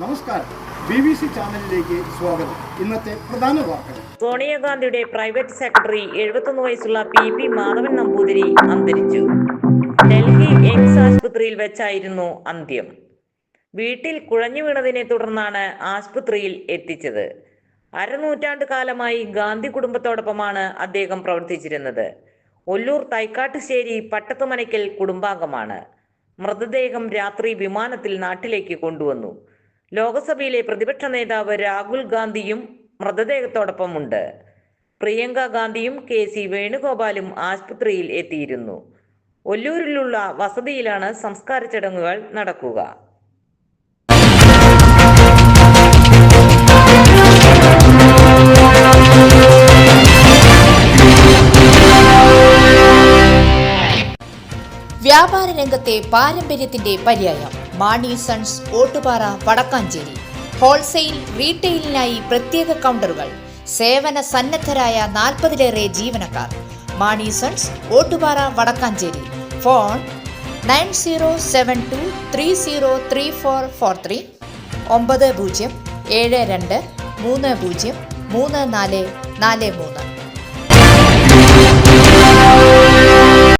നമസ്കാരം, BBC ചാനലിലേക്ക് സ്വാഗതം. ഇന്നത്തെ പ്രധാന വാർത്തകൾ. സോണിയാഗാന്ധിയുടെ പ്രൈവറ്റ് സെക്രട്ടറി 71 വയസ്സുള്ള PP മാധവൻ നമ്പൂതിരി അന്തരിച്ചു. ഡൽഹി എയിംസ് ആശുപത്രിയിൽ വെച്ചായിരുന്നു അന്ത്യം. വീട്ടിൽ കുഴഞ്ഞു വീണതിനെ തുടർന്നാണ് ആശുപത്രിയിൽ എത്തിച്ചത്. അരനൂറ്റാണ്ട് കാലമായി ഗാന്ധി കുടുംബത്തോടൊപ്പമാണ് അദ്ദേഹം പ്രവർത്തിച്ചിരുന്നത്. ഒല്ലൂർ തൈക്കാട്ടുശ്ശേരി പട്ടത്തുമനയ്ക്കൽ കുടുംബാംഗമാണ്. മൃതദേഹം രാത്രി വിമാനത്തിൽ നാട്ടിലേക്ക് കൊണ്ടുവന്നു. ലോക്സഭയിലെ പ്രതിപക്ഷ നേതാവ് രാഹുൽ ഗാന്ധിയും മൃതദേഹത്തോടൊപ്പമുണ്ട്. പ്രിയങ്ക ഗാന്ധിയും KC വേണുഗോപാലും ആശുപത്രിയിൽ എത്തിയിരുന്നു. ഒല്ലൂരിലുള്ള വസതിയിലാണ് സംസ്കാര ചടങ്ങുകൾ നടക്കുക. വ്യാപാര രംഗത്തെ പാരമ്പര്യത്തിന്റെ പര്യായം മാണി സൺസ് ഓട്ടുപാറ വടക്കാഞ്ചേരി. ഹോൾസെയിൽ റീറ്റെയിലിനായി പ്രത്യേക കൗണ്ടറുകൾ, സേവന സന്നദ്ധരായ 40-ലേറെ ജീവനക്കാർ. മാണി സൺസ് ഓട്ടുപാറ വടക്കാഞ്ചേരി. ഫോൺ 9072303443 9072303443.